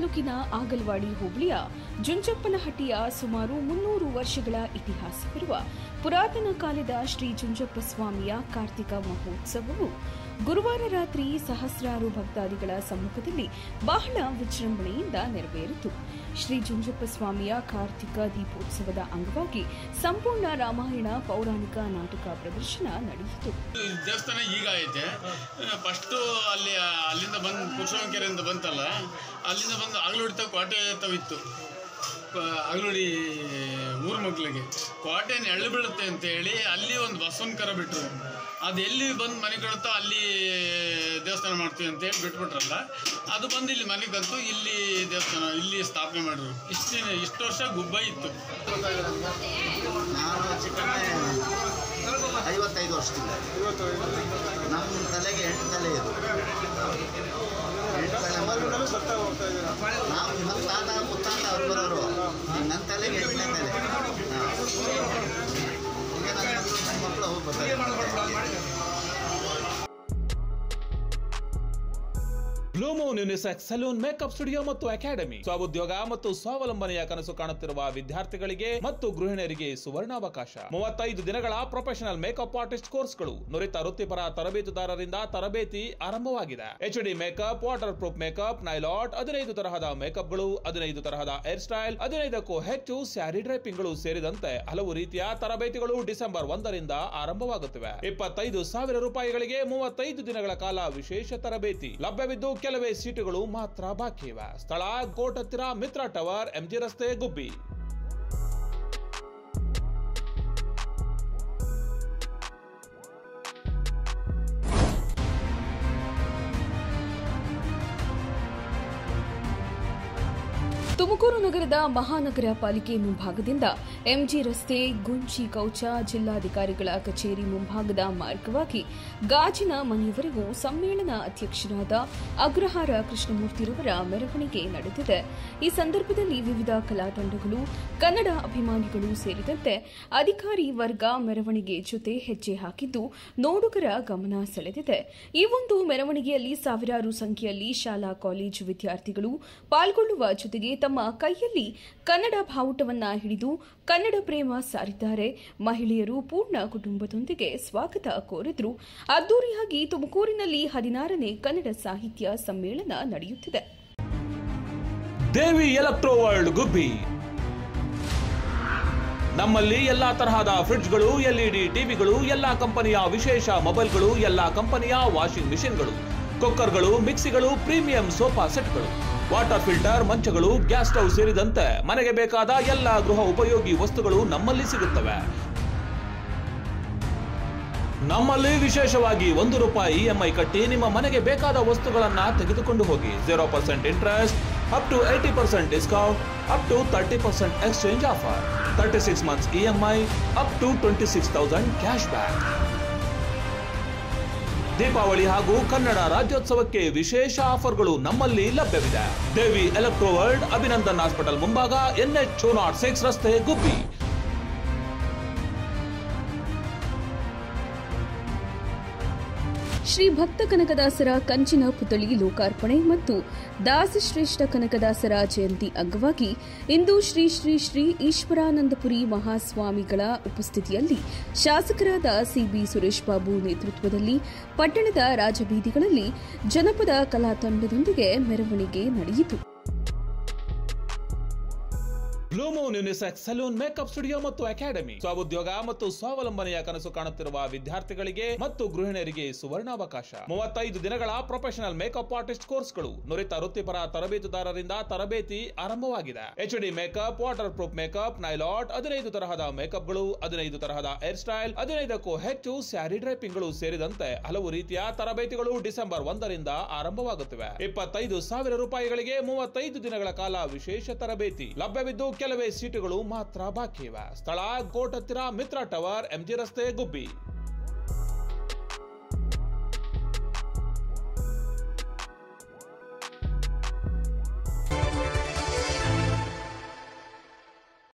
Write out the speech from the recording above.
ತಾಲೂಕಿನ ಆಗಲವಾಡಿ ಹೋಬಳಿಯ ಜುಂಜಪ್ಪನಹಟ್ಟಿಯ ಸುಮಾರು 300 ವರ್ಷಗಳ ಇತಿಹಾಸವಿರುವ ಪುರಾತನ ಕಾಲದ ಶ್ರೀ ಜುಂಜಪ್ಪ ಸ್ವಾಮಿಯ ಕಾರ್ತಿಕ ಮಹೋತ್ಸವವು ಗುರುವಾರ ರಾತ್ರಿ ಸಹಸ್ರಾರು ಭಕ್ತಾದಿಗಳ ಸಮ್ಮುಖದಲ್ಲಿ ಬಹಳ ವಿಜೃಂಭಣೆಯಿಂದ ನೆರವೇರಿತು. ಶ್ರೀ ಜುಂಜಪ್ಪ ಸ್ವಾಮಿಯ ಕಾರ್ತಿಕ ದೀಪೋತ್ಸವದ ಅಂಗವಾಗಿ ಸಂಪೂರ್ಣ ರಾಮಾಯಣ ಪೌರಾಣಿಕ ನಾಟಕ ಪ್ರದರ್ಶನ ನಡೆಯಿತು. ದೇವಸ್ಥಾನ ಈಗ ಐತೆ. ಫಸ್ಟ್ ಅಲ್ಲಿಂದ ಬಂದು ಕುರುಸವಂಕೆರೆಯಿಂದ ಬಂತಲ್ಲ, ಅಲ್ಲಿಂದ ಬಂದು ಆಗಲೋಡಿ ಕೋಟೆ ಇತ್ತು. ಆಗಲೋಡಿ ಊರ ಮಕ್ಕಳಿಗೆ ಕೋಟೆಯನ್ನು ಎಳ್ಳು ಬೀಳುತ್ತೆ ಅಂತ ಹೇಳಿ ಅಲ್ಲಿ ಒಂದು ಬಸವನ ಕರ ಬಿಟ್ಟರು. ಅದು ಎಲ್ಲಿ ಬಂದು ಮನೆ ಕಳುತ್ತೋ ಅಲ್ಲಿ ದೇವಸ್ಥಾನ ಮಾಡ್ತೀವಿ ಅಂತೇಳಿ ಬಿಟ್ಬಿಟ್ರಲ್ಲ, ಅದು ಬಂದು ಇಲ್ಲಿ ಮನೆಗೆ ಬಂತು. ಇಲ್ಲಿ ದೇವಸ್ಥಾನ ಇಲ್ಲಿ ಸ್ಥಾಪನೆ ಮಾಡಿದ್ರು. ಇಷ್ಟು ವರ್ಷ ಗುಬ್ಬ ಇತ್ತು. ನಾನು ಚಿಕ್ಕಮ್ಮೆ 55 ವರ್ಷದಿಂದ ನಮ್ಮ ತಲೆಗೆ 8 ತಲೆ ಇದು. 8 ತಲೆ ಮಕ್ಕಳು ನಾವು ನಮ್ಮ ತಾತ ಮುತ್ತಾತ ಅವ್ರು ಬರೋರು. ನನ್ನ ತಲೆಗೆ 8ನೇ ತಲೆ. ಈಗ ನನ್ನ ಮಕ್ಕಳು ಅವ್ರು ಬರ್ತಾರೆ. Blue Moon unisex salon makeup studio ಮತ್ತು ಅಕಾಡೆಮಿ ಸ್ವಉದ್ಯೋಗ ಮತ್ತು ಸ್ವಾವಲಂಬನೆಯ ಕನಸು ಕಾಣುತ್ತಿರುವ ವಿದ್ಯಾರ್ಥಿಗಳಿಗೆ ಮತ್ತು ಗೃಹಿಣಿಯರಿಗೆ ಸುವರ್ಣಾವಕಾಶ. 35 ದಿನಗಳ ಪ್ರೊಫೆಷನಲ್ ಮೇಕಪ್ ಆರ್ಟಿಸ್ಟ್ ಕೋರ್ಸ್ಗಳು ನುರಿತ ವೃತ್ತಿಪರ ತರಬೇತುದಾರರಿಂದ ತರಬೇತಿ ಆರಂಭವಾಗಿದೆ. HD makeup, water proof makeup, nail art, 15 ತರಹದ ಮೇಕಪ್ಗಳು, 15 ತರಹದ ಹೇರ್ ಸ್ಟೈಲ್, 15ಕ್ಕೂ ಹೆಚ್ಚು ಸ್ಯಾರಿ ಡ್ರೈಪಿಂಗ್ಗಳು ಸೇರಿದಂತೆ ಹಲವು ರೀತಿಯ ತರಬೇತಿಗಳು ಡಿಸೆಂಬರ್ 1ರಿಂದ ಆರಂಭವಾಗುತ್ತಿವೆ. 25,000 ರೂಪಾಯಿಗಳಿಗೆ 35 ದಿನಗಳ ಕಾಲ ವಿಶೇಷ ತರಬೇತಿ ಲಭ್ಯವಿದ್ದು ಕೆಲವೇ ಸೀಟುಗಳು ಮಾತ್ರ ಬಾಕಿ ಇವೆ. ಸ್ಥಳ ಕೋರ್ಟ್ ಹತ್ತಿರ ಮಿತ್ರ ಟವರ್, MG ರಸ್ತೆ, ಗುಬ್ಬಿ. ತುಮಕೂರು ನಗರದ ಮಹಾನಗರ ಪಾಲಿಕೆ ಮುಂಭಾಗದಿಂದ MG ರಸ್ತೆ, ಗುಂಚಿ ಕೌಚ ಜಿಲ್ಲಾಧಿಕಾರಿಗಳ ಕಚೇರಿ ಮುಂಭಾಗದ ಮಾರ್ಗವಾಗಿ ಗಾಜಿನ ಮನೆಯವರೆಗೂ ಸಮ್ಮೇಳನ ಅಧ್ಯಕ್ಷರಾದ ಅಗ್ರಹಾರ ಕೃಷ್ಣಮೂರ್ತಿರವರ ಮೆರವಣಿಗೆ ನಡೆದಿದೆ. ಈ ಸಂದರ್ಭದಲ್ಲಿ ವಿವಿಧ ಕಲಾ ತಂಡಗಳು, ಕನ್ನಡ ಅಭಿಮಾನಿಗಳು ಸೇರಿದಂತೆ ಅಧಿಕಾರಿ ವರ್ಗ ಮೆರವಣಿಗೆ ಜೊತೆ ಹೆಜ್ಜೆ ಹಾಕಿದ್ದು ನೋಡುಗರ ಗಮನ ಸೆಳೆದಿದೆ. ಈ ಒಂದು ಮೆರವಣಿಗೆಯಲ್ಲಿ ಸಾವಿರಾರು ಸಂಖ್ಯೆಯಲ್ಲಿ ಶಾಲಾ ಕಾಲೇಜು ವಿದ್ಯಾರ್ಥಿಗಳು ಪಾಲ್ಗೊಳ್ಳುವ ಜೊತೆಗೆ ತಮ್ಮ ಕೈಯಲ್ಲಿ ಕನ್ನಡ ಬಾವುಟವನ್ನ ಹಿಡಿದು ಕನ್ನಡ ಪ್ರೇಮ ಸಾರಿದ್ದಾರೆ. ಮಹಿಳೆಯರು ಪೂರ್ಣ ಕುಟುಂಬದೊಂದಿಗೆ ಸ್ವಾಗತ ಕೋರಿದ್ರು. ಅದ್ದೂರಿಯಾಗಿ ತುಮಕೂರಿನಲ್ಲಿ 16ನೇ ಕನ್ನಡ ಸಾಹಿತ್ಯ ಸಮ್ಮೇಳನ ನಡೆಯುತ್ತಿದೆ. ದೇವಿ ಎಲೆಕ್ಟ್ರೋ ವರ್ಲ್ಡ್ ಗುಬ್ಬಿ. ನಮ್ಮಲ್ಲಿ ಎಲ್ಲಾ ತರಹದ ಫ್ರಿಡ್ಜ್ಗಳು, LED ಟಿವಿಗಳು, ಎಲ್ಲಾ ಕಂಪನಿಯ ವಿಶೇಷ ಮೊಬೈಲ್ಗಳು, ಎಲ್ಲಾ ಕಂಪನಿಯ ವಾಷಿಂಗ್ ಮಿಷಿನ್ಗಳು, ಕುಕ್ಕರ್ಗಳು, ಮಿಕ್ಸಿಗಳು, ಪ್ರೀಮಿಯಂ ಸೋಫಾ ಸೆಟ್ಗಳು, ವಾಟರ್ ಫಿಲ್ಟರ್, ಮಂಚಗಳು, ಗ್ಯಾಸ್ ಸ್ಟವ್ ಸೇರಿದಂತೆ ಮನೆಗೆ ಬೇಕಾದ ಎಲ್ಲಾ ಗೃಹ ಉಪಯೋಗಿ ವಸ್ತುಗಳು ನಮ್ಮಲ್ಲಿ ಸಿಗುತ್ತವೆ. ನಮ್ಮಲ್ಲಿ ವಿಶೇಷವಾಗಿ ₹1 EMI ಕಟ್ಟಿ ನಿಮ್ಮ ಮನೆಗೆ ಬೇಕಾದ ವಸ್ತುಗಳನ್ನ ತೆಗೆದುಕೊಂಡು ಹೋಗಿ. 0% ಇಂಟ್ರೆಸ್ಟ್, ಅಪ್ ಟು 80% ಡಿಸ್ಕೌಂಟ್, up to 30% exchange offer, 36 months EMI, up to 26,000 cash back. Deepavali ಹಾಗೂ ಕನ್ನಡ ರಾಜ್ಯೋತ್ಸವಕ್ಕೆ ವಿಶೇಷ ಆಫರ್ಗಳು ನಮ್ಮಲ್ಲಿ ಲಭ್ಯವಿದೆ. Devi electro world, Abhinandan hospital ಮುಂಭಾಗ, NH 206 ರಸ್ತೆ, ಗುಬ್ಬಿ. ಶ್ರೀ ಭಕ್ತ ಕನಕದಾಸರ ಕಂಚಿನ ಪುತ್ಥಳಿ ಲೋಕಾರ್ಪಣೆ ಮತ್ತು ದಾಸಶ್ರೇಷ್ಠ ಕನಕದಾಸರ ಜಯಂತಿ ಅಂಗವಾಗಿ ಇಂದು ಶ್ರೀ ಶ್ರೀ ಶ್ರೀ ಈಶ್ವರಾನಂದಪುರಿ ಮಹಾಸ್ವಾಮಿಗಳ ಉಪಸ್ಥಿತಿಯಲ್ಲಿ ಶಾಸಕರಾದ CB ಸುರೇಶ್ ಬಾಬು ನೇತೃತ್ವದಲ್ಲಿ ಪಟ್ಟಣದ ರಾಜಬೀದಿಗಳಲ್ಲಿ ಜನಪದ ಕಲಾ ತಂಡದೊಂದಿಗೆ ಮೆರವಣಿಗೆ ನಡೆಯಿತು. Blue Moon unisex salon makeup studio ಮತ್ತು ಅಕಾಡೆಮಿ ಸ್ವಉದ್ಯೋಗ ಮತ್ತು ಸ್ವಾವಲಂಬನೆಯ ಕನಸು ಕಾಣುತ್ತಿರುವ ವಿದ್ಯಾರ್ಥಿಗಳಿಗೆ ಮತ್ತು ಗೃಹಿಣಿಯರಿಗೆ ಸುವರ್ಣಾವಕಾಶ. 35 ದಿನಗಳ ಪ್ರೊಫೆಷನಲ್ ಮೇಕಪ್ ಆರ್ಟಿಸ್ಟ್ ಕೋರ್ಸ್ಗಳು ನುರಿತ ವೃತ್ತಿಪರ ತರಬೇತುದಾರರಿಂದ ತರಬೇತಿ ಆರಂಭವಾಗಿದೆ. HD makeup, water proof makeup, nail art, 15 ತರಹದ ಮೇಕಪ್ಗಳು, 15 ತರಹದ ಹೇರ್ ಸ್ಟೈಲ್, 15ಕ್ಕೂ ಹೆಚ್ಚು ಸ್ಯಾರಿ ಡ್ರೈಪಿಂಗ್ಗಳು ಸೇರಿದಂತೆ ಹಲವು ರೀತಿಯ ತರಬೇತಿಗಳು ಡಿಸೆಂಬರ್ 1ರಿಂದ ಆರಂಭವಾಗುತ್ತಿವೆ. 25,000 ರೂಪಾಯಿಗಳಿಗೆ 35 ದಿನಗಳ ಕಾಲ ವಿಶೇಷ ತರಬೇತಿ ಲಭ್ಯವಿದ್ದು ಕೆಲವೇ ಸೀಟುಗಳು ಮಾತ್ರ ಬಾಕಿ ಇವೆ. ಸ್ಥಳ ಕೋರ್ಟ್ ಹತ್ತಿರ ಮಿತ್ರ ಟವರ್, MG ರಸ್ತೆ, ಗುಬ್ಬಿ.